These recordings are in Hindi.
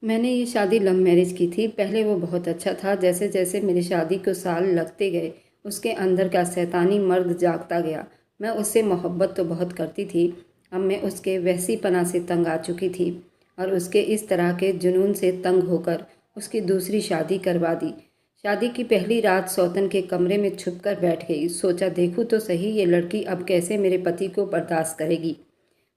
मैंने ये शादी लव मैरिज की थी। पहले वो बहुत अच्छा था। जैसे जैसे मेरी शादी को साल लगते गए उसके अंदर का शैतानी मर्द जागता गया। मैं उससे मोहब्बत तो बहुत करती थी। अब मैं उसके वहसीपना से तंग आ चुकी थी और उसके इस तरह के जुनून से तंग होकर उसकी दूसरी शादी करवा दी। शादी की पहली रात सौतन के कमरे में छुपकर बैठ गई। सोचा देखूँ तो सही ये लड़की अब कैसे मेरे पति को बर्दाश्त करेगी।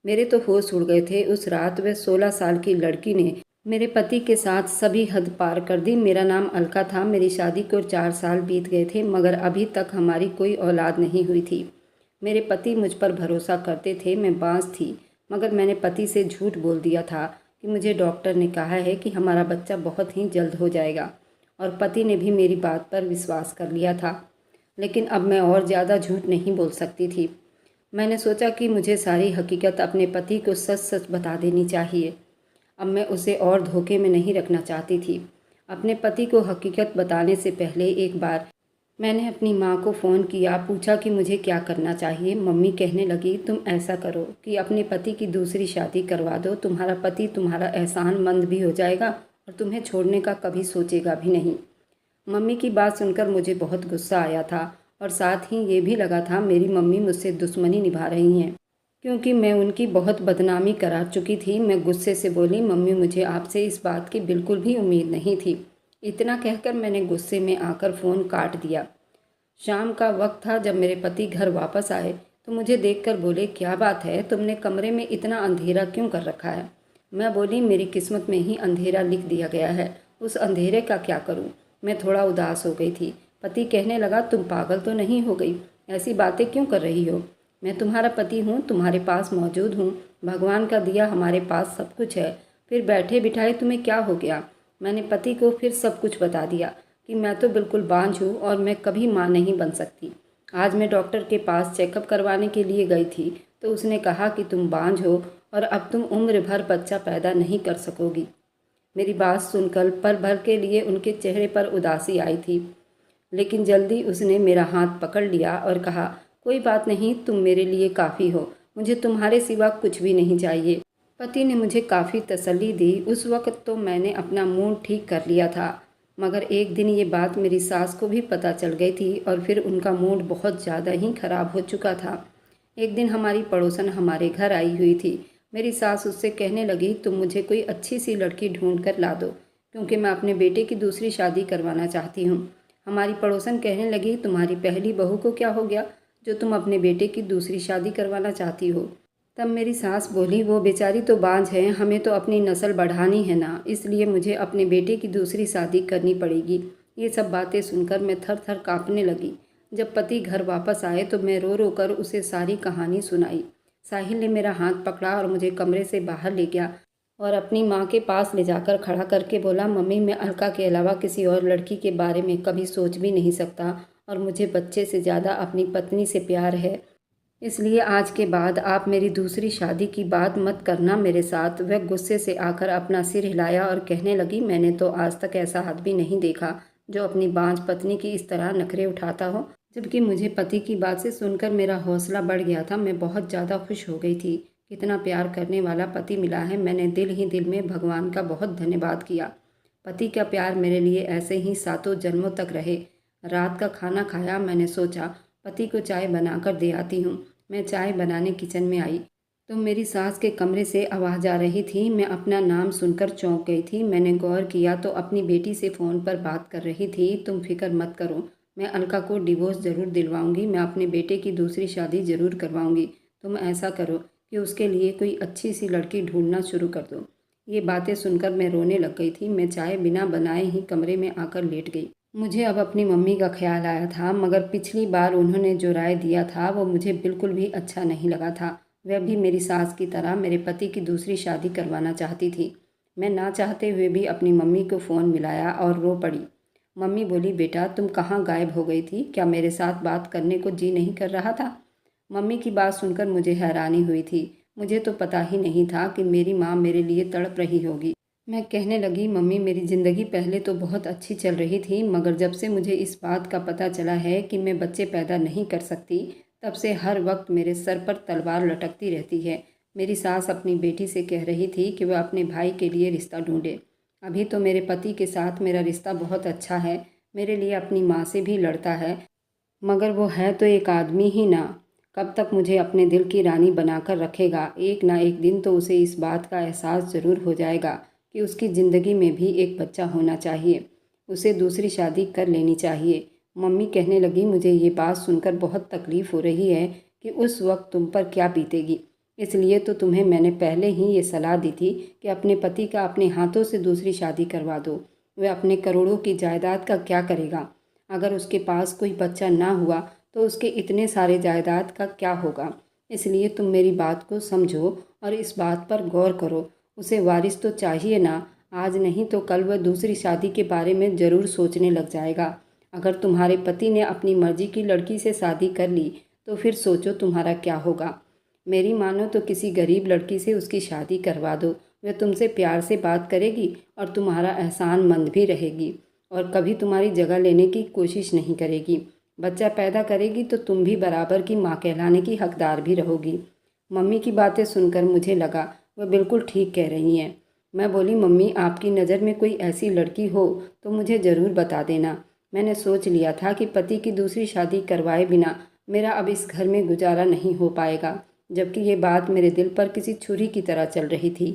मेरे तो होश उड़ गए थे। उस रात वह 16 साल की लड़की ने मेरे पति के साथ सभी हद पार कर दी। मेरा नाम अलका था। मेरी शादी को 4 साल बीत गए थे मगर अभी तक हमारी कोई औलाद नहीं हुई थी। मेरे पति मुझ पर भरोसा करते थे। मैं बांझ थी मगर मैंने पति से झूठ बोल दिया था कि मुझे डॉक्टर ने कहा है कि हमारा बच्चा बहुत ही जल्द हो जाएगा और पति ने भी मेरी बात पर विश्वास कर लिया था। लेकिन अब मैं और ज़्यादा झूठ नहीं बोल सकती थी। मैंने सोचा कि मुझे सारी हकीकत अपने पति को सच सच बता देनी चाहिए। अब मैं उसे और धोखे में नहीं रखना चाहती थी। अपने पति को हकीकत बताने से पहले एक बार मैंने अपनी माँ को फ़ोन किया, पूछा कि मुझे क्या करना चाहिए। मम्मी कहने लगी तुम ऐसा करो कि अपने पति की दूसरी शादी करवा दो। तुम्हारा पति तुम्हारा एहसानमंद भी हो जाएगा और तुम्हें छोड़ने का कभी सोचेगा भी नहीं। मम्मी की बात सुनकर मुझे बहुत गुस्सा आया था और साथ ही ये भी लगा था मेरी मम्मी मुझसे दुश्मनी निभा रही हैं क्योंकि मैं उनकी बहुत बदनामी करा चुकी थी। मैं गुस्से से बोली मम्मी मुझे आपसे इस बात की बिल्कुल भी उम्मीद नहीं थी। इतना कहकर मैंने गुस्से में आकर फ़ोन काट दिया। शाम का वक्त था। जब मेरे पति घर वापस आए तो मुझे देखकर बोले क्या बात है, तुमने कमरे में इतना अंधेरा क्यों कर रखा है। मैं बोली मेरी किस्मत में ही अंधेरा लिख दिया गया है, उस अंधेरे का क्या करूं। मैं थोड़ा उदास हो गई थी। पति कहने लगा तुम पागल तो नहीं हो गई, ऐसी बातें क्यों कर रही हो। मैं तुम्हारा पति हूँ, तुम्हारे पास मौजूद हूँ। भगवान का दिया हमारे पास सब कुछ है, फिर बैठे बिठाए तुम्हें क्या हो गया। मैंने पति को फिर सब कुछ बता दिया कि मैं तो बिल्कुल बांझ हूँ और मैं कभी माँ नहीं बन सकती। आज मैं डॉक्टर के पास चेकअप करवाने के लिए गई थी तो उसने कहा कि तुम बांझ हो और अब तुम उम्र भर बच्चा पैदा नहीं कर सकोगी। मेरी बात सुनकर पल भर के लिए उनके चेहरे पर उदासी आई थी, लेकिन जल्दी उसने मेरा हाथ पकड़ लिया और कहा कोई बात नहीं, तुम मेरे लिए काफ़ी हो, मुझे तुम्हारे सिवा कुछ भी नहीं चाहिए। पति ने मुझे काफ़ी तसल्ली दी। उस वक्त तो मैंने अपना मूड ठीक कर लिया था मगर एक दिन ये बात मेरी सास को भी पता चल गई थी और फिर उनका मूड बहुत ज़्यादा ही खराब हो चुका था। एक दिन हमारी पड़ोसन हमारे घर आई हुई थी। मेरी सास उससे कहने लगी तुम मुझे कोई अच्छी सी लड़की ढूंढ कर ला दो क्योंकि मैं अपने बेटे की दूसरी शादी करवाना चाहती हूँ। हमारी पड़ोसन कहने लगी तुम्हारी पहली बहू को क्या हो गया जो तुम अपने बेटे की दूसरी शादी करवाना चाहती हो। तब मेरी सास बोली वो बेचारी तो बांझ है, हमें तो अपनी नस्ल बढ़ानी है ना, इसलिए मुझे अपने बेटे की दूसरी शादी करनी पड़ेगी। ये सब बातें सुनकर मैं थर थर काँपने लगी। जब पति घर वापस आए तो मैं रो रो कर उसे सारी कहानी सुनाई। साहिल ने मेरा हाथ पकड़ा और मुझे कमरे से बाहर ले गया और अपनी माँ के पास ले जाकर खड़ा करके बोला मम्मी मैं अलका के अलावा किसी और लड़की के बारे में कभी सोच भी नहीं सकता और मुझे बच्चे से ज़्यादा अपनी पत्नी से प्यार है, इसलिए आज के बाद आप मेरी दूसरी शादी की बात मत करना मेरे साथ। वह गुस्से से आकर अपना सिर हिलाया और कहने लगी मैंने तो आज तक ऐसा आदमी नहीं देखा जो अपनी बांझ पत्नी की इस तरह नखरे उठाता हो। जबकि मुझे पति की बात से सुनकर मेरा हौसला बढ़ गया था। मैं बहुत ज़्यादा खुश हो गई थी। कितना प्यार करने वाला पति मिला है। मैंने दिल ही दिल में भगवान का बहुत धन्यवाद किया। पति का प्यार मेरे लिए ऐसे ही सातों जन्मों तक रहे। रात का खाना खाया। मैंने सोचा पति को चाय बनाकर दे आती हूँ। मैं चाय बनाने किचन में आई तो मेरी सास के कमरे से आवाज़ आ रही थी। मैं अपना नाम सुनकर चौंक गई थी। मैंने गौर किया तो अपनी बेटी से फ़ोन पर बात कर रही थी। तुम फिक्र मत करो, मैं अलका को डिवोर्स ज़रूर दिलवाऊंगी, मैं अपने बेटे की दूसरी शादी ज़रूर करवाऊंगी। तुम ऐसा करो कि उसके लिए कोई अच्छी सी लड़की ढूंढना शुरू कर दो। ये बातें सुनकर मैं रोने लग गई थी। मैं चाय बिना बनाए ही कमरे में आकर लेट गई। मुझे अब अपनी मम्मी का ख्याल आया था मगर पिछली बार उन्होंने जो राय दिया था वो मुझे बिल्कुल भी अच्छा नहीं लगा था। वह भी मेरी सास की तरह मेरे पति की दूसरी शादी करवाना चाहती थी। मैं ना चाहते हुए भी अपनी मम्मी को फ़ोन मिलाया और रो पड़ी। मम्मी बोली बेटा तुम कहाँ गायब हो गई थी, क्या मेरे साथ बात करने को जी नहीं कर रहा था। मम्मी की बात सुनकर मुझे हैरानी हुई थी। मुझे तो पता ही नहीं था कि मेरी माँ मेरे लिए तड़प रही होगी। मैं कहने लगी मम्मी मेरी ज़िंदगी पहले तो बहुत अच्छी चल रही थी मगर जब से मुझे इस बात का पता चला है कि मैं बच्चे पैदा नहीं कर सकती तब से हर वक्त मेरे सर पर तलवार लटकती रहती है। मेरी सास अपनी बेटी से कह रही थी कि वह अपने भाई के लिए रिश्ता ढूंढे। अभी तो मेरे पति के साथ मेरा रिश्ता बहुत अच्छा है, मेरे लिए अपनी माँ से भी लड़ता है, मगर वो है तो एक आदमी ही ना। कब तक मुझे अपने दिल की रानी बनाकर रखेगा? एक ना एक दिन तो उसे इस बात का एहसास ज़रूर हो जाएगा कि उसकी ज़िंदगी में भी एक बच्चा होना चाहिए। उसे दूसरी शादी कर लेनी चाहिए। मम्मी कहने लगी, मुझे ये बात सुनकर बहुत तकलीफ़ हो रही है कि उस वक्त तुम पर क्या बीतेगी। इसलिए तो तुम्हें मैंने पहले ही ये सलाह दी थी कि अपने पति का अपने हाथों से दूसरी शादी करवा दो। वह अपने करोड़ों की जायदाद का क्या करेगा? अगर उसके पास कोई बच्चा ना हुआ तो उसके इतने सारे जायदाद का क्या होगा? इसलिए तुम मेरी बात को समझो और इस बात पर गौर करो। उसे वारिस तो चाहिए ना। आज नहीं तो कल वह दूसरी शादी के बारे में ज़रूर सोचने लग जाएगा। अगर तुम्हारे पति ने अपनी मर्जी की लड़की से शादी कर ली तो फिर सोचो तुम्हारा क्या होगा। मेरी मानो तो किसी गरीब लड़की से उसकी शादी करवा दो। वह तुमसे प्यार से बात करेगी और तुम्हारा एहसानमंद भी रहेगी और कभी तुम्हारी जगह लेने की कोशिश नहीं करेगी। बच्चा पैदा करेगी तो तुम भी बराबर की माँ कहलाने की हकदार भी रहोगी। मम्मी की बातें सुनकर मुझे लगा वह बिल्कुल ठीक कह रही हैं। मैं बोली, मम्मी आपकी नज़र में कोई ऐसी लड़की हो तो मुझे ज़रूर बता देना। मैंने सोच लिया था कि पति की दूसरी शादी करवाए बिना मेरा अब इस घर में गुजारा नहीं हो पाएगा, जबकि ये बात मेरे दिल पर किसी छुरी की तरह चल रही थी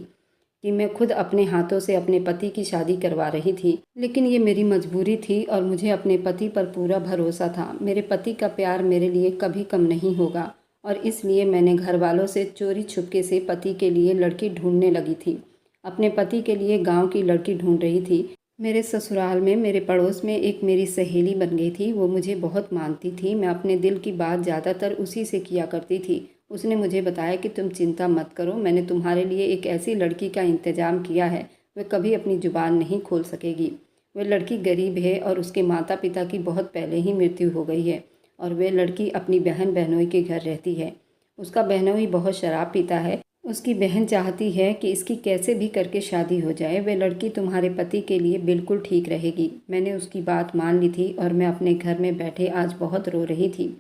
कि मैं खुद अपने हाथों से अपने पति की शादी करवा रही थी। लेकिन ये मेरी मजबूरी थी और मुझे अपने पति पर पूरा भरोसा था। मेरे पति का प्यार मेरे लिए कभी कम नहीं होगा और इसलिए मैंने घर वालों से चोरी छुपके से पति के लिए लड़की ढूंढने लगी थी। अपने पति के लिए गांव की लड़की ढूंढ रही थी। मेरे ससुराल में मेरे पड़ोस में एक मेरी सहेली बन गई थी। वो मुझे बहुत मानती थी। मैं अपने दिल की बात ज़्यादातर उसी से किया करती थी। उसने मुझे बताया कि तुम चिंता मत करो, मैंने तुम्हारे लिए एक ऐसी लड़की का इंतज़ाम किया है, वह कभी अपनी ज़ुबान नहीं खोल सकेगी। वह लड़की गरीब है और उसके माता पिता की बहुत पहले ही मृत्यु हो गई है और वह लड़की अपनी बहन बहनोई के घर रहती है। उसका बहनोई बहुत शराब पीता है। उसकी बहन चाहती है कि इसकी कैसे भी करके शादी हो जाए। वह लड़की तुम्हारे पति के लिए बिल्कुल ठीक रहेगी। मैंने उसकी बात मान ली थी और मैं अपने घर में बैठे आज बहुत रो रही थी।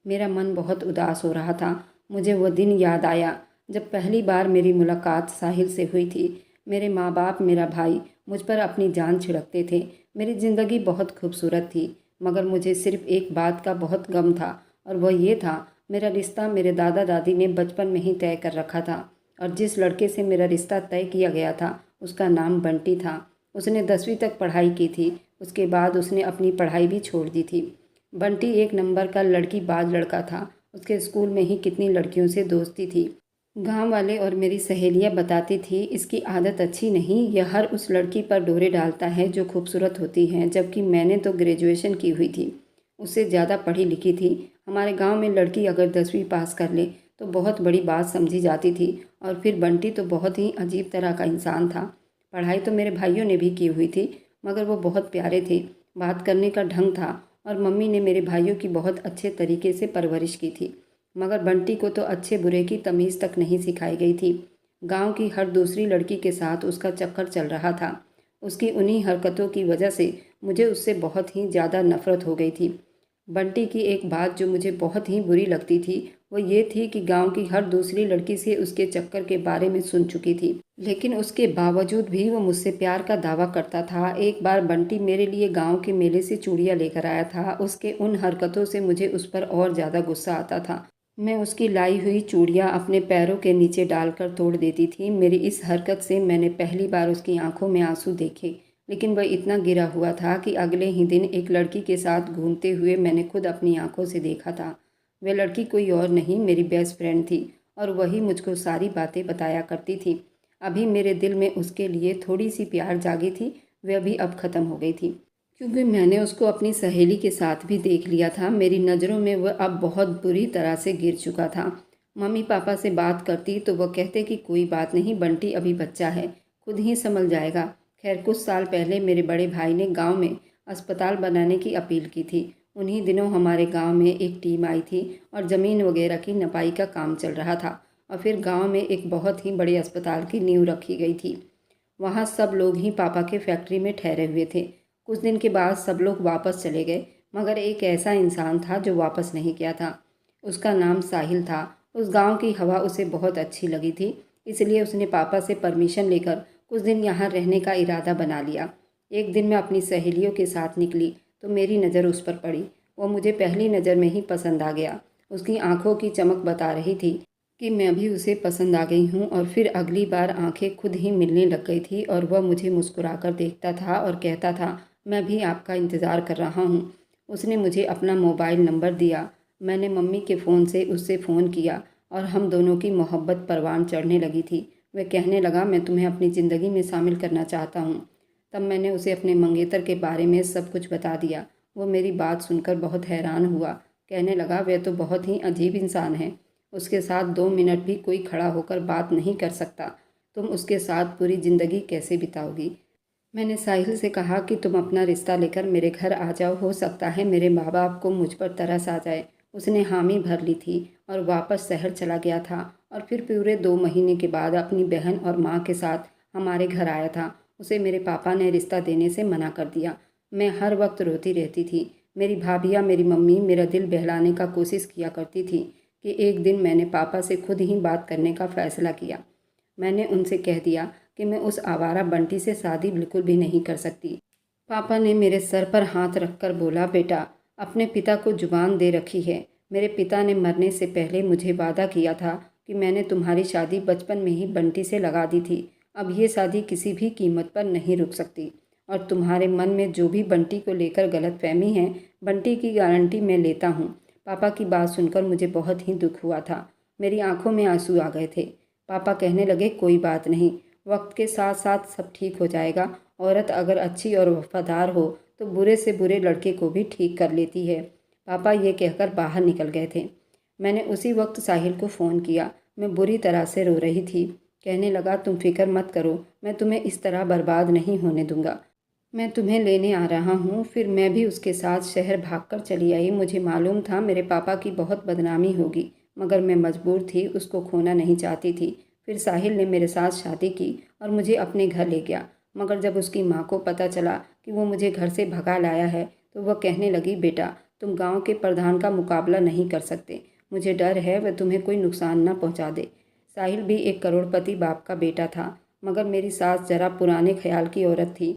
मेरा मन बहुत उदास हो रहा था। मुझे वो दिन याद आया जब पहली बार मेरी मुलाकात साहिल से हुई थी। मेरे माँ बाप, मेरा भाई मुझ पर अपनी जान छिड़कते थे। मेरी ज़िंदगी बहुत खूबसूरत थी, मगर मुझे सिर्फ एक बात का बहुत गम था और वह ये था, मेरा रिश्ता मेरे दादा दादी ने बचपन में ही तय कर रखा था और जिस लड़के से मेरा रिश्ता तय किया गया था उसका नाम बंटी था। उसने 10वीं तक पढ़ाई की थी। उसके बाद उसने अपनी पढ़ाई भी छोड़ दी थी। बंटी एक नंबर का लड़की बाज लड़का था। उसके स्कूल में ही कितनी लड़कियों से दोस्ती थी। गांव वाले और मेरी सहेलियां बताती थी, इसकी आदत अच्छी नहीं, यह हर उस लड़की पर डोरे डालता है जो खूबसूरत होती हैं। जबकि मैंने तो ग्रेजुएशन की हुई थी, उससे ज़्यादा पढ़ी लिखी थी। हमारे गांव में लड़की अगर 10वीं पास कर ले तो बहुत बड़ी बात समझी जाती थी। और फिर बंटी तो बहुत ही अजीब तरह का इंसान था। पढ़ाई तो मेरे भाइयों ने भी की हुई थी, मगर वो बहुत प्यारे थे। बात करने का ढंग था और मम्मी ने मेरे भाइयों की बहुत अच्छे तरीके से परवरिश की थी। मगर बंटी को तो अच्छे बुरे की तमीज़ तक नहीं सिखाई गई थी। गांव की हर दूसरी लड़की के साथ उसका चक्कर चल रहा था। उसकी उन्हीं हरकतों की वजह से मुझे उससे बहुत ही ज़्यादा नफरत हो गई थी। बंटी की एक बात जो मुझे बहुत ही बुरी लगती थी वो ये थी कि गांव की हर दूसरी लड़की से उसके चक्कर के बारे में सुन चुकी थी, लेकिन उसके बावजूद भी वो मुझसे प्यार का दावा करता था। एक बार बंटी मेरे लिए गांव के मेले से चूड़ियाँ लेकर आया था। उसके उन हरकतों से मुझे उस पर और ज़्यादा गुस्सा आता था। मैं उसकी लाई हुई चूड़ियाँ अपने पैरों के नीचे डालकर तोड़ देती थी। मेरी इस हरकत से मैंने पहली बार उसकी आंखों में आंसू देखे, लेकिन वह इतना गिरा हुआ था कि अगले ही दिन एक लड़की के साथ घूमते हुए मैंने खुद अपनी आंखों से देखा था। वह लड़की कोई और नहीं, मेरी बेस्ट फ्रेंड थी और वही मुझको सारी बातें बताया करती थी। अभी मेरे दिल में उसके लिए थोड़ी सी प्यार जागी थी, वह भी अब ख़त्म हो गई थी, क्योंकि मैंने उसको अपनी सहेली के साथ भी देख लिया था। मेरी नज़रों में वह अब बहुत बुरी तरह से गिर चुका था। मम्मी पापा से बात करती तो वह कहते कि कोई बात नहीं, बंटी अभी बच्चा है, खुद ही संभल जाएगा। खैर, कुछ साल पहले मेरे बड़े भाई ने गांव में अस्पताल बनाने की अपील की थी। उन्हीं दिनों हमारे गांव में एक टीम आई थी और ज़मीन वगैरह की नपाई का काम चल रहा था और फिर गांव में एक बहुत ही बड़े अस्पताल की नींव रखी गई थी। वहाँ सब लोग ही पापा के फैक्ट्री में ठहरे हुए थे। कुछ दिन के बाद सब लोग वापस चले गए, मगर एक ऐसा इंसान था जो वापस नहीं गया था। उसका नाम साहिल था। उस गांव की हवा उसे बहुत अच्छी लगी थी, इसलिए उसने पापा से परमिशन लेकर कुछ दिन यहाँ रहने का इरादा बना लिया। एक दिन मैं अपनी सहेलियों के साथ निकली तो मेरी नज़र उस पर पड़ी। वो मुझे पहली नज़र में ही पसंद आ गया। उसकी आंखों की चमक बता रही थी कि मैं भी उसे पसंद आ गई हूँ। और फिर अगली बार आंखें खुद ही मिलने लग गई थी और वह मुझे मुस्कुराकर देखता था और कहता था, मैं भी आपका इंतज़ार कर रहा हूँ। उसने मुझे अपना मोबाइल नंबर दिया। मैंने मम्मी के फ़ोन से उससे फ़ोन किया और हम दोनों की मोहब्बत परवान चढ़ने लगी थी। वह कहने लगा, मैं तुम्हें अपनी ज़िंदगी में शामिल करना चाहता हूँ। तब मैंने उसे अपने मंगेतर के बारे में सब कुछ बता दिया। वो मेरी बात सुनकर बहुत हैरान हुआ। कहने लगा, वह तो बहुत ही अजीब इंसान है। उसके साथ 2 मिनट भी कोई खड़ा होकर बात नहीं कर सकता। तुम उसके साथ पूरी ज़िंदगी कैसे बिताओगी? मैंने साहिल से कहा कि तुम अपना रिश्ता लेकर मेरे घर आ जाओ, हो सकता है मेरे माँ बाप को मुझ पर तरस आ जाए। उसने हामी भर ली थी और वापस शहर चला गया था और फिर पूरे 2 महीने के बाद अपनी बहन और माँ के साथ हमारे घर आया था। उसे मेरे पापा ने रिश्ता देने से मना कर दिया। मैं हर वक्त रोती रहती थी। मेरी भाभियाँ, मेरी मम्मी मेरा दिल बहलाने का कोशिश किया करती थी कि एक दिन मैंने पापा से खुद ही बात करने का फ़ैसला किया। मैंने उनसे कह दिया कि मैं उस आवारा बंटी से शादी बिल्कुल भी नहीं कर सकती। पापा ने मेरे सर पर हाथ रखकर बोला, बेटा, अपने पिता को जुबान दे रखी है। मेरे पिता ने मरने से पहले मुझे वादा किया था कि मैंने तुम्हारी शादी बचपन में ही बंटी से लगा दी थी। अब ये शादी किसी भी कीमत पर नहीं रुक सकती। और तुम्हारे मन में जो भी बंटी को लेकर गलतफहमी है, बंटी की गारंटी मैं लेता हूँ। पापा की बात सुनकर मुझे बहुत ही दुख हुआ था। मेरी आंखों में आंसू आ गए थे। पापा कहने लगे, कोई बात नहीं, वक्त के साथ साथ सब ठीक हो जाएगा। औरत अगर अच्छी और वफादार हो तो बुरे से बुरे लड़के को भी ठीक कर लेती है। पापा ये कहकर बाहर निकल गए थे। मैंने उसी वक्त साहिल को फ़ोन किया। मैं बुरी तरह से रो रही थी। कहने लगा, तुम फिक्र मत करो, मैं तुम्हें इस तरह बर्बाद नहीं होने दूंगा। मैं तुम्हें लेने आ रहा हूँ। फिर मैं भी उसके साथ शहर भागकर चली आई। मुझे मालूम था मेरे पापा की बहुत बदनामी होगी, मगर मैं मजबूर थी, उसको खोना नहीं चाहती थी। फिर साहिल ने मेरे साथ शादी की और मुझे अपने घर ले गया। मगर जब उसकी माँ को पता चला कि वो मुझे घर से भगा लाया है तो वह कहने लगी, बेटा, तुम गांव के प्रधान का मुकाबला नहीं कर सकते। मुझे डर है वह तुम्हें कोई नुकसान न पहुंचा दे। साहिल भी एक करोड़पति बाप का बेटा था, मगर मेरी सास जरा पुराने ख्याल की औरत थी।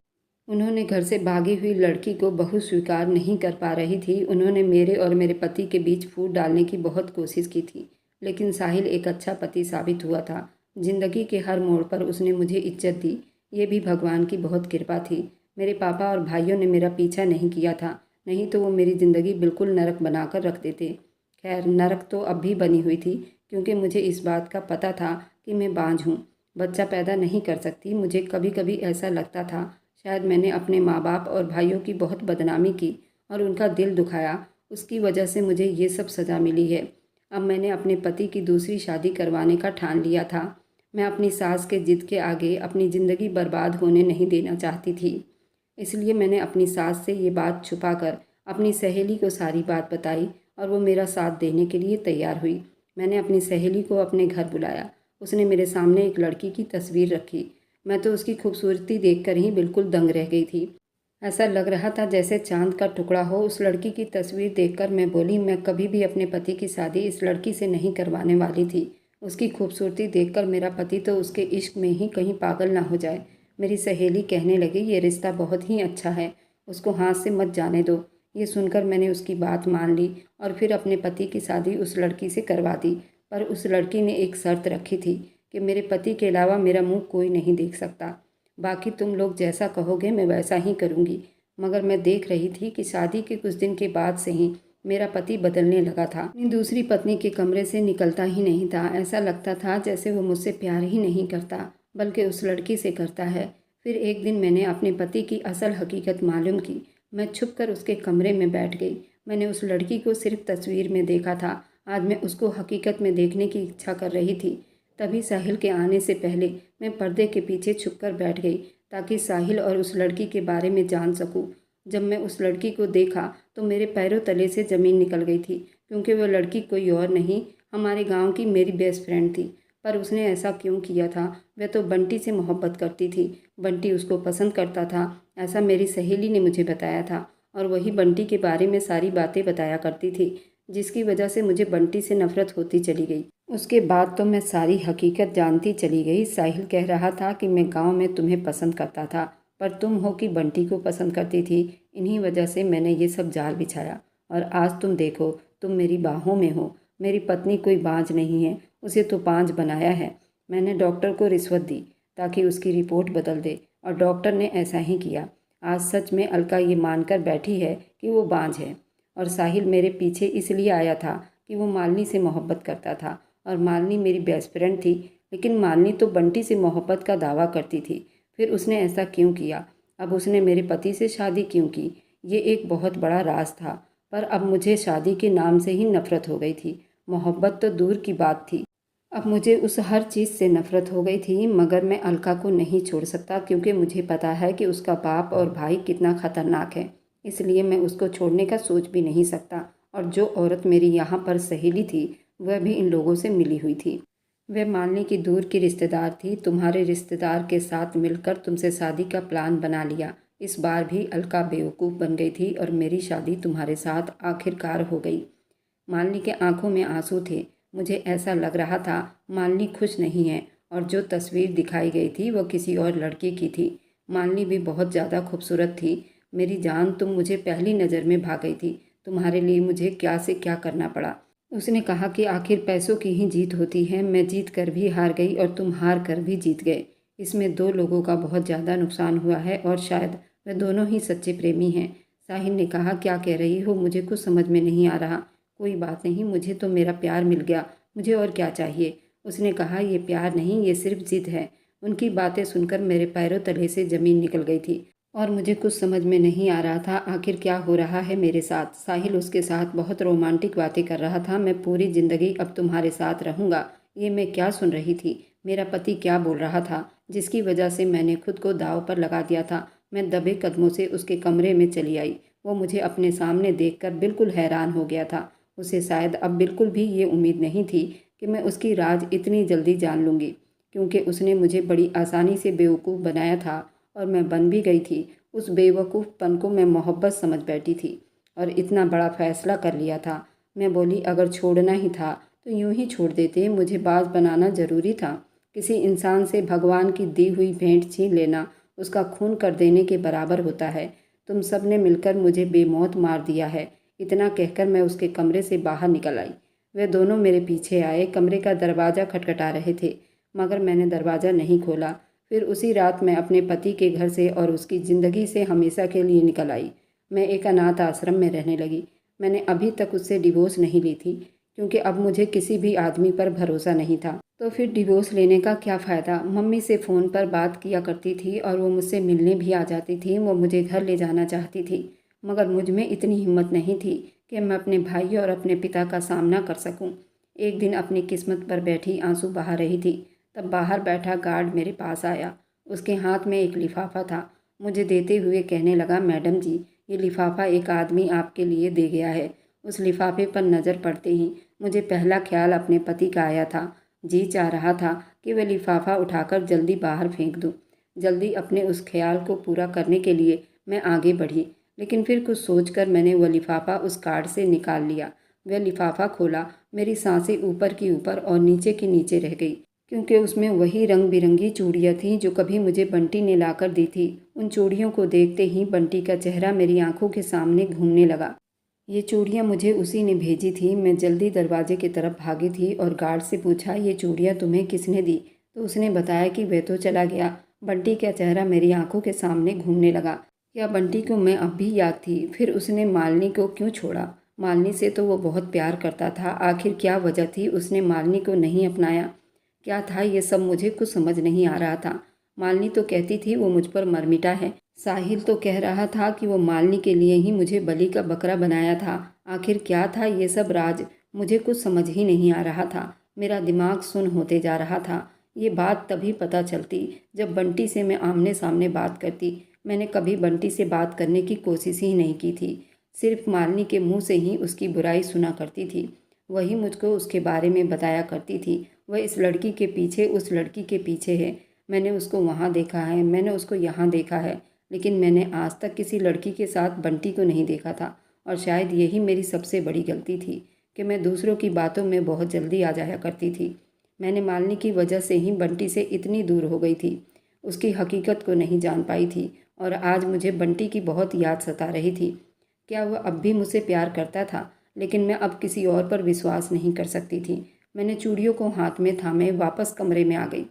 उन्होंने घर से भागी हुई लड़की को बहू स्वीकार नहीं कर पा रही थी। उन्होंने मेरे और मेरे पति के बीच फूट डालने की बहुत कोशिश की थी, लेकिन साहिल एक अच्छा पति साबित हुआ था। जिंदगी के हर मोड़ पर उसने मुझे इज्जत दी। ये भी भगवान की बहुत कृपा थी। मेरे पापा और भाइयों ने मेरा पीछा नहीं किया था, नहीं तो वो मेरी ज़िंदगी बिल्कुल नरक बनाकर रख देते। खैर, नरक तो अब भी बनी हुई थी, क्योंकि मुझे इस बात का पता था कि मैं बांझ हूँ, बच्चा पैदा नहीं कर सकती। मुझे कभी कभी ऐसा लगता था शायद मैंने अपने माँ बाप और भाइयों की बहुत बदनामी की और उनका दिल दुखाया। उसकी वजह से मुझे ये सब सज़ा मिली है। अब मैंने अपने पति की दूसरी शादी करवाने का ठान लिया था। मैं अपनी सास के जिद के आगे अपनी ज़िंदगी बर्बाद होने नहीं देना चाहती थी। इसलिए मैंने अपनी सास से ये बात छुपाकर अपनी सहेली को सारी बात बताई और वो मेरा साथ देने के लिए तैयार हुई। मैंने अपनी सहेली को अपने घर बुलाया। उसने मेरे सामने एक लड़की की तस्वीर रखी। मैं तो उसकी खूबसूरती देखकर ही बिल्कुल दंग रह गई थी। ऐसा लग रहा था जैसे चांद का टुकड़ा हो। उस लड़की की तस्वीर देखकर मैं बोली, मैं कभी भी अपने पति की शादी इस लड़की से नहीं करवाने वाली थी। उसकी खूबसूरती देखकर मेरा पति तो उसके इश्क में ही कहीं पागल ना हो जाए। मेरी सहेली कहने लगी, ये रिश्ता बहुत ही अच्छा है, उसको हाथ से मत जाने दो। ये सुनकर मैंने उसकी बात मान ली और फिर अपने पति की शादी उस लड़की से करवा दी। पर उस लड़की ने एक शर्त रखी थी कि मेरे पति के अलावा मेरा मुंह कोई नहीं देख सकता। बाकी तुम लोग जैसा कहोगे मैं वैसा ही करूँगी। मगर मैं देख रही थी कि शादी के कुछ दिन के बाद से ही मेरा पति बदलने लगा था। अपनी दूसरी पत्नी के कमरे से निकलता ही नहीं था। ऐसा लगता था जैसे वो मुझसे प्यार ही नहीं करता, बल्कि उस लड़की से करता है। फिर एक दिन मैंने अपने पति की असल हकीकत मालूम की। मैं छुप कर उसके कमरे में बैठ गई। मैंने उस लड़की को सिर्फ तस्वीर में देखा था। आज मैं उसको हकीकत में देखने की इच्छा कर रही थी। तभी साहिल के आने से पहले मैं पर्दे के पीछे छुपकर बैठ गई, ताकि साहिल और उस लड़की के बारे में जान सकूं। जब मैं उस लड़की को देखा तो मेरे पैरों तले से ज़मीन निकल गई थी, क्योंकि वह लड़की कोई और नहीं, हमारे गांव की मेरी बेस्ट फ्रेंड थी। पर उसने ऐसा क्यों किया था? वह तो बंटी से मोहब्बत करती थी। बंटी उसको पसंद करता था, ऐसा मेरी सहेली ने मुझे बताया था। और वही बंटी के बारे में सारी बातें बताया करती थी, जिसकी वजह से मुझे बंटी से नफरत होती चली गई। उसके बाद तो मैं सारी हकीकत जानती चली गई। साहिल कह रहा था कि मैं गांव में तुम्हें पसंद करता था, पर तुम हो कि बंटी को पसंद करती थी। इन्हीं वजह से मैंने ये सब जाल बिछाया और आज तुम देखो, तुम मेरी बाहों में हो। मेरी पत्नी कोई बांझ नहीं है, उसे तो पांच बनाया है। मैंने डॉक्टर को रिश्वत दी ताकि उसकी रिपोर्ट बदल दे और डॉक्टर ने ऐसा ही किया। आज सच में अलका ये मानकर बैठी है कि वो बांझ है। और साहिल मेरे पीछे इसलिए आया था कि वो मालिनी से मोहब्बत करता था और मालिनी मेरी बेस्ट फ्रेंड थी। लेकिन मालिनी तो बंटी से मोहब्बत का दावा करती थी। फिर उसने ऐसा क्यों किया? अब उसने मेरे पति से शादी क्यों की? ये एक बहुत बड़ा राज था। पर अब मुझे शादी के नाम से ही नफरत हो गई थी। मोहब्बत तो दूर की बात थी। अब मुझे उस हर चीज़ से नफरत हो गई थी। मगर मैं अलका को नहीं छोड़ सकता, क्योंकि मुझे पता है कि उसका बाप और भाई कितना खतरनाक है। इसलिए मैं उसको छोड़ने का सोच भी नहीं सकता। और जो औरत मेरी यहाँ पर सहेली थी, वह भी इन लोगों से मिली हुई थी। वह मानने की दूर की रिश्तेदार थी। तुम्हारे रिश्तेदार के साथ मिलकर तुमसे शादी का प्लान बना लिया। इस बार भी अलका बेवकूफ़ बन गई थी और मेरी शादी तुम्हारे साथ आखिरकार हो गई। मालिनी के आंखों में आंसू थे। मुझे ऐसा लग रहा था मालिनी खुश नहीं है, और जो तस्वीर दिखाई गई थी वह किसी और लड़के की थी। मालिनी भी बहुत ज़्यादा खूबसूरत थी। मेरी जान, तुम मुझे पहली नज़र में भा गई थी। तुम्हारे लिए मुझे क्या से क्या करना पड़ा। उसने कहा कि आखिर पैसों की ही जीत होती है। मैं जीत कर भी हार गई और तुम हार कर भी जीत गए। इसमें दो लोगों का बहुत ज़्यादा नुकसान हुआ है और शायद वे दोनों ही सच्चे प्रेमी हैं। साहिल ने कहा, क्या कह रही हो? मुझे कुछ समझ में नहीं आ रहा। कोई बात नहीं, मुझे तो मेरा प्यार मिल गया। मुझे और क्या चाहिए? उसने कहा, ये प्यार नहीं, ये सिर्फ जिद है। उनकी बातें सुनकर मेरे पैरों तले से ज़मीन निकल गई थी और मुझे कुछ समझ में नहीं आ रहा था आखिर क्या हो रहा है मेरे साथ। साहिल उसके साथ बहुत रोमांटिक बातें कर रहा था। मैं पूरी ज़िंदगी अब तुम्हारे साथ रहूँगा। ये मैं क्या सुन रही थी? मेरा पति क्या बोल रहा था, जिसकी वजह से मैंने खुद को दांव पर लगा दिया था? मैं दबे कदमों से उसके कमरे में चली आई। वो मुझे अपने सामने देखकर बिल्कुल हैरान हो गया था। उसे शायद अब बिल्कुल भी ये उम्मीद नहीं थी कि मैं उसकी राज इतनी जल्दी जान लूँगी, क्योंकि उसने मुझे बड़ी आसानी से बेवकूफ़ बनाया था और मैं बन भी गई थी। उस बेवकूफ़पन को मैं मोहब्बत समझ बैठी थी और इतना बड़ा फैसला कर लिया था। मैं बोली, अगर छोड़ना ही था तो यूं ही छोड़ देते। मुझे बाज बनाना ज़रूरी था? किसी इंसान से भगवान की दी हुई भेंट छीन लेना उसका खून कर देने के बराबर होता है। तुम सब ने मिलकर मुझे बेमौत मार दिया है। इतना कहकर मैं उसके कमरे से बाहर निकल आई। वे दोनों मेरे पीछे आए। कमरे का दरवाज़ा खटखटा रहे थे, मगर मैंने दरवाज़ा नहीं खोला। फिर उसी रात मैं अपने पति के घर से और उसकी ज़िंदगी से हमेशा के लिए निकल आई। मैं एक अनाथ आश्रम में रहने लगी। मैंने अभी तक उससे डिवोर्स नहीं ली थी, क्योंकि अब मुझे किसी भी आदमी पर भरोसा नहीं था। तो फिर डिवोर्स लेने का क्या फ़ायदा? मम्मी से फ़ोन पर बात किया करती थी और वो मुझसे मिलने भी आ जाती थी। वो मुझे घर ले जाना चाहती थी, मगर मुझ में इतनी हिम्मत नहीं थी कि मैं अपने भाई और अपने पिता का सामना कर सकूं। एक दिन अपनी किस्मत पर बैठी आंसू बहा रही थी, तब बाहर बैठा गार्ड मेरे पास आया। उसके हाथ में एक लिफाफा था। मुझे देते हुए कहने लगा, मैडम जी, ये लिफाफा एक आदमी आपके लिए दे गया है। उस लिफाफे पर नज़र पड़ते ही मुझे पहला ख्याल अपने पति का आया था। जी चाह रहा था कि वह लिफाफा उठाकर जल्दी बाहर फेंक दूं। जल्दी अपने उस ख्याल को पूरा करने के लिए मैं आगे बढ़ी, लेकिन फिर कुछ सोचकर मैंने वह लिफाफा उस कार्ड से निकाल लिया। वह लिफाफा खोला, मेरी सांसें ऊपर की ऊपर और नीचे की नीचे रह गई, क्योंकि उसमें वही रंग बिरंगी चूड़ियाँ थीं जो कभी मुझे बंटी ने लाकर दी थी। उन चूड़ियों को देखते ही बंटी का चेहरा मेरी आंखों के सामने घूमने लगा। ये चूड़ियाँ मुझे उसी ने भेजी थी। मैं जल्दी दरवाजे की तरफ भागी थी और गार्ड से पूछा, ये चूड़ियाँ तुम्हें किसने दी? तो उसने बताया कि वह तो चला गया। बंटी का चेहरा मेरी आंखों के सामने घूमने लगा। क्या बंटी को मैं अब भी याद थी? फिर उसने मालिनी को क्यों छोड़ा? मालिनी से तो वो बहुत प्यार करता था। आखिर क्या वजह थी उसने मालिनी को नहीं अपनाया? क्या था ये सब? मुझे कुछ समझ नहीं आ रहा था। मालिनी तो कहती थी वो मुझ पर मरमिटा है। साहिल तो कह रहा था कि वो मालिनी के लिए ही मुझे बलि का बकरा बनाया था। आखिर क्या था ये सब राज? मुझे कुछ समझ ही नहीं आ रहा था। मेरा दिमाग सुन्न होते जा रहा था। ये बात तभी पता चलती जब बंटी से मैं आमने सामने बात करती। मैंने कभी बंटी से बात करने की कोशिश ही नहीं की थी। सिर्फ मालिनी के मुंह से ही उसकी बुराई सुना करती थी। वही मुझको उसके बारे में बताया करती थी। वह इस लड़की के पीछे, उस लड़की के पीछे है। मैंने उसको वहाँ देखा है, मैंने उसको यहाँ देखा है, लेकिन मैंने आज तक किसी लड़की के साथ बंटी को नहीं देखा था। और शायद यही मेरी सबसे बड़ी गलती थी कि मैं दूसरों की बातों में बहुत जल्दी आ जाया करती थी। मैंने मालिनी की वजह से ही बंटी से इतनी दूर हो गई थी, उसकी हकीकत को नहीं जान पाई थी और आज मुझे बंटी की बहुत याद सता रही थी। क्या वह अब भी मुझसे प्यार करता था? लेकिन मैं अब किसी और पर विश्वास नहीं कर सकती थी। मैंने चूड़ियों को हाथ में थामे वापस कमरे में आ गई।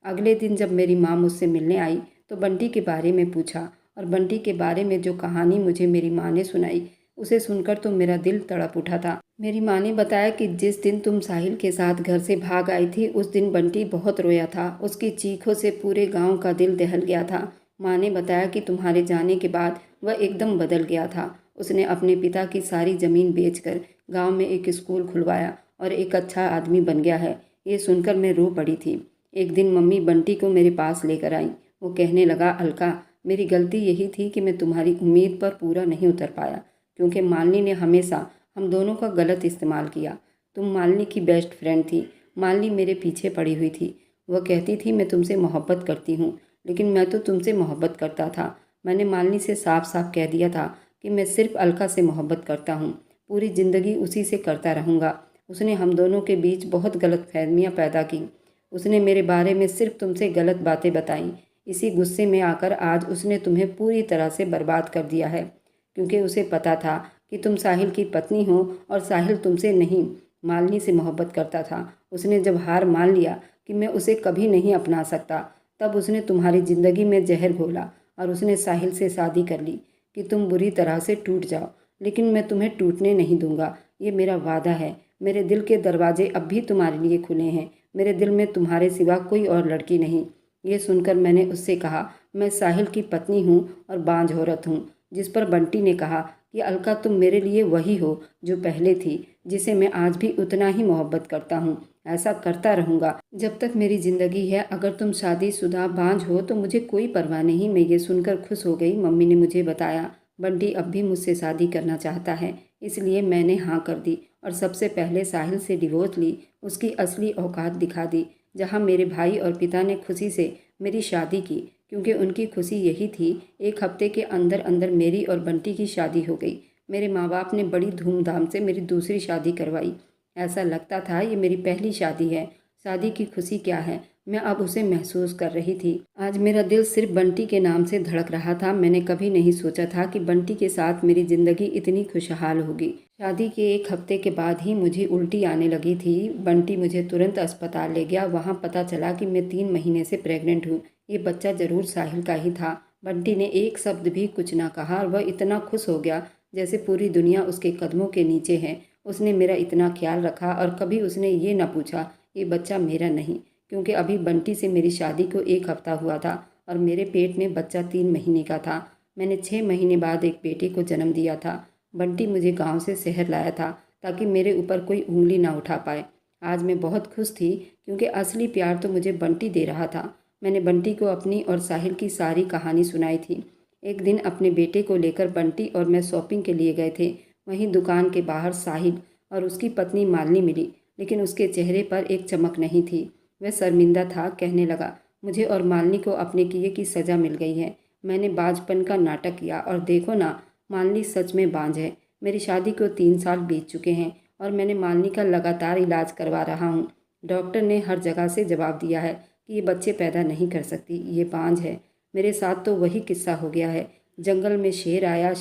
अगले दिन जब मेरी माँ मुझसे मिलने आई तो बंटी के बारे में पूछा और बंटी के बारे में जो कहानी मुझे मेरी माँ ने सुनाई उसे सुनकर तो मेरा दिल तड़प उठा था। मेरी माँ ने बताया कि जिस दिन तुम साहिल के साथ घर से भाग आई थी उस दिन बंटी बहुत रोया था। उसकी चीखों से पूरे गांव का दिल दहल गया था। माँ ने बताया कि तुम्हारे जाने के बाद वह एकदम बदल गया था। उसने अपने पिता की सारी ज़मीन बेचकर गांव में एक स्कूल खुलवाया और एक अच्छा आदमी बन गया है। ये सुनकर मैं रो पड़ी थी। एक दिन मम्मी बंटी को मेरे पास लेकर आई। वो कहने लगा, अलका, मेरी गलती यही थी कि मैं तुम्हारी उम्मीद पर पूरा नहीं उतर पाया, क्योंकि मालिनी ने हमेशा हम दोनों का गलत इस्तेमाल किया। तुम मालिनी की बेस्ट फ्रेंड थी। मालिनी मेरे पीछे पड़ी हुई थी। वह कहती थी मैं तुमसे मोहब्बत करती हूँ, लेकिन मैं तो तुमसे मोहब्बत करता था। मैंने मालिनी से साफ साफ कह दिया था कि मैं सिर्फ अलका से मोहब्बत करता हूँ, पूरी ज़िंदगी उसी से करता रहूँगा। उसने हम दोनों के बीच बहुत गलतफहमियाँ पैदा की। उसने मेरे बारे में सिर्फ तुमसे गलत बातें बताई। इसी गुस्से में आकर आज उसने तुम्हें पूरी तरह से बर्बाद कर दिया है, क्योंकि उसे पता था कि तुम साहिल की पत्नी हो और साहिल तुमसे नहीं, मालिनी से मोहब्बत करता था। उसने जब हार मान लिया कि मैं उसे कभी नहीं अपना सकता, तब उसने तुम्हारी ज़िंदगी में जहर घोला और उसने साहिल से शादी कर ली कि तुम बुरी तरह से टूट जाओ। लेकिन मैं तुम्हें टूटने नहीं दूंगा, ये मेरा वादा है। मेरे दिल के दरवाजे अब भी तुम्हारे लिए खुले हैं। मेरे दिल में तुम्हारे सिवा कोई और लड़की नहीं। ये सुनकर मैंने उससे कहा, मैं साहिल की पत्नी हूँ और बांझ औरत हूँ। जिस पर बंटी ने कहा कि अलका, तुम मेरे लिए वही हो जो पहले थी, जिसे मैं आज भी उतना ही मोहब्बत करता हूँ। ऐसा करता रहूँगा जब तक मेरी ज़िंदगी है। अगर तुम शादीशुदा बांझ हो तो मुझे कोई परवाह नहीं। मैं ये सुनकर खुश हो गई। मम्मी ने मुझे बताया बंटी अब भी मुझसे शादी करना चाहता है, इसलिए मैंने हाँ कर दी और सबसे पहले साहिल से डिवोर्स ली। उसकी असली औकात दिखा दी। जहाँ मेरे भाई और पिता ने खुशी से मेरी शादी की, क्योंकि उनकी खुशी यही थी। एक हफ्ते के अंदर अंदर मेरी और बंटी की शादी हो गई। मेरे माँ बाप ने बड़ी धूमधाम से मेरी दूसरी शादी करवाई। ऐसा लगता था ये मेरी पहली शादी है। शादी की खुशी क्या है, मैं अब उसे महसूस कर रही थी। आज मेरा दिल सिर्फ बंटी के नाम से धड़क रहा था। मैंने कभी नहीं सोचा था कि बंटी के साथ मेरी ज़िंदगी इतनी खुशहाल होगी। शादी के एक हफ्ते के बाद ही मुझे उल्टी आने लगी थी। बंटी मुझे तुरंत अस्पताल ले गया। वहाँ पता चला कि मैं 3 महीने से प्रेग्नेंट हूँ। ये बच्चा ज़रूर साहिल का ही था। बंटी ने एक शब्द भी कुछ ना कहा और वह इतना खुश हो गया जैसे पूरी दुनिया उसके कदमों के नीचे है। उसने मेरा इतना ख्याल रखा और कभी उसने ये ना पूछा ये बच्चा मेरा नहीं, क्योंकि अभी बंटी से मेरी शादी को 1 हफ्ता हुआ था और मेरे पेट में बच्चा 3 महीने का था। मैंने 6 महीने बाद एक बेटे को जन्म दिया था। बंटी मुझे गांव से शहर लाया था ताकि मेरे ऊपर कोई उंगली ना उठा पाए। आज मैं बहुत खुश थी, क्योंकि असली प्यार तो मुझे बंटी दे रहा था। मैंने बंटी को अपनी और साहिल की सारी कहानी सुनाई थी। एक दिन अपने बेटे को लेकर बंटी और मैं शॉपिंग के लिए गए थे। वहीं दुकान के बाहर साहिल और उसकी पत्नी मालिनी मिली, लेकिन उसके चेहरे पर एक चमक नहीं थी। वह शर्मिंदा था। कहने लगा, मुझे और मालिनी को अपने किए की सज़ा मिल गई है। मैंने बांझपन का नाटक किया और देखो ना, मालिनी सच में बांझ है। मेरी शादी को 3 साल बीत चुके हैं और मैंने मालिनी का लगातार इलाज करवा रहा हूँ। डॉक्टर ने हर जगह से जवाब दिया है कि ये बच्चे पैदा नहीं कर सकती, ये बांझ है। मेरे साथ तो वही किस्सा हो गया है। जंगल में शेर आया,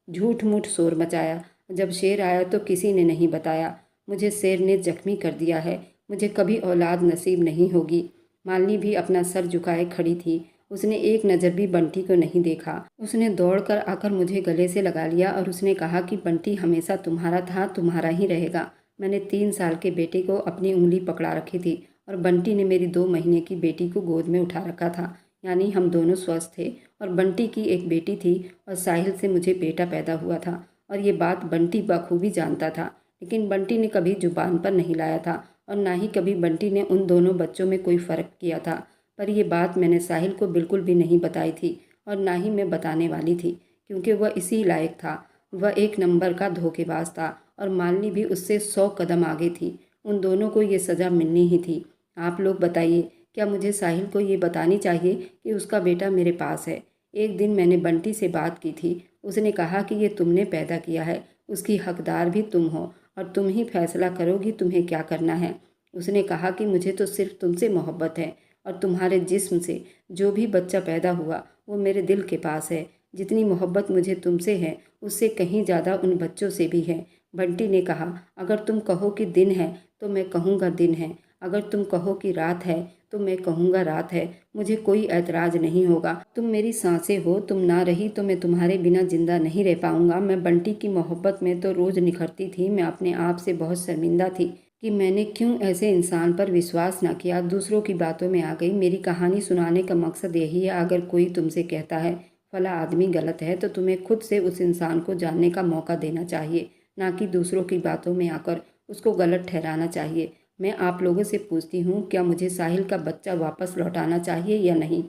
झूठ मूठ शोर मचाया। जब शेर आया तो किसी ने नहीं बताया। मुझे शेर ने जख्मी कर दिया है। मुझे कभी औलाद नसीब नहीं होगी। मालिनी भी अपना सर झुकाए खड़ी थी। उसने एक नज़र भी बंटी को नहीं देखा। उसने दौड़कर आकर मुझे गले से लगा लिया और उसने कहा कि बंटी हमेशा तुम्हारा था, तुम्हारा ही रहेगा। मैंने 3 साल के बेटे को अपनी उंगली पकड़ा रखी थी और बंटी ने मेरी 2 महीने की बेटी को गोद में उठा रखा था। यानी हम दोनों स्वस्थ थे और बंटी की एक बेटी थी और साहिल से मुझे बेटा पैदा हुआ था। और ये बात बंटी बखूबी जानता था, लेकिन बंटी ने कभी जुबान पर नहीं लाया था और ना ही कभी बंटी ने उन दोनों बच्चों में कोई फ़र्क किया था। पर यह बात मैंने साहिल को बिल्कुल भी नहीं बताई थी और ना ही मैं बताने वाली थी, क्योंकि वह इसी लायक था। वह एक नंबर का धोखेबाज था और मालिनी भी उससे 100 कदम आगे थी। उन दोनों को ये सज़ा मिलनी ही थी। आप लोग बताइए, क्या मुझे साहिल को ये बतानी चाहिए कि उसका बेटा मेरे पास है? एक दिन मैंने बंटी से बात की थी। उसने कहा कि ये तुमने पैदा किया है, उसकी हकदार भी तुम हो और तुम ही फैसला करोगी तुम्हें क्या करना है। उसने कहा कि मुझे तो सिर्फ तुमसे मोहब्बत है और तुम्हारे जिस्म से। जो भी बच्चा पैदा हुआ वो मेरे दिल के पास है। जितनी मोहब्बत मुझे तुमसे है उससे कहीं ज़्यादा उन बच्चों से भी है। बंटी ने कहा, अगर तुम कहो कि दिन है तो मैं कहूँगा दिन है, अगर तुम कहो कि रात है तो मैं कहूँगा रात है। मुझे कोई ऐतराज़ नहीं होगा। तुम मेरी सांसें हो, तुम ना रही तो मैं तुम्हारे बिना जिंदा नहीं रह पाऊँगा। मैं बंटी की मोहब्बत में तो रोज़ निखरती थी। मैं अपने आप से बहुत शर्मिंदा थी कि मैंने क्यों ऐसे इंसान पर विश्वास ना किया, दूसरों की बातों में आ गई। मेरी कहानी सुनाने का मकसद यही है, अगर कोई तुमसे कहता है फला आदमी गलत है तो तुम्हें खुद से उस इंसान को जानने का मौका देना चाहिए, ना कि दूसरों की बातों में आकर उसको गलत ठहराना चाहिए। मैं आप लोगों से पूछती हूँ, क्या मुझे साहिल का बच्चा वापस लौटाना चाहिए या नहीं?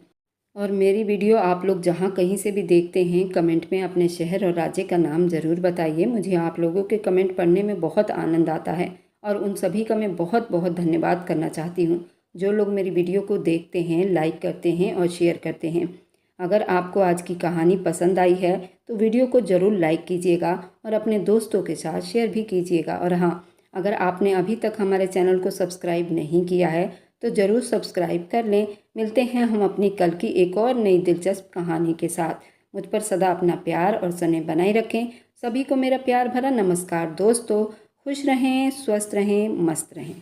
और मेरी वीडियो आप लोग जहाँ कहीं से भी देखते हैं, कमेंट में अपने शहर और राज्य का नाम ज़रूर बताइए। मुझे आप लोगों के कमेंट पढ़ने में बहुत आनंद आता है और उन सभी का मैं बहुत बहुत धन्यवाद करना चाहती हूँ जो लोग मेरी वीडियो को देखते हैं, लाइक करते हैं और शेयर करते हैं। अगर आपको आज की कहानी पसंद आई है तो वीडियो को ज़रूर लाइक कीजिएगा और अपने दोस्तों के साथ शेयर भी कीजिएगा। और हाँ, अगर आपने अभी तक हमारे चैनल को सब्सक्राइब नहीं किया है तो ज़रूर सब्सक्राइब कर लें। मिलते हैं हम अपनी कल की एक और नई दिलचस्प कहानी के साथ। मुझ पर सदा अपना प्यार और स्नेह बनाए रखें। सभी को मेरा प्यार भरा नमस्कार दोस्तों। खुश रहें, स्वस्थ रहें, मस्त रहें।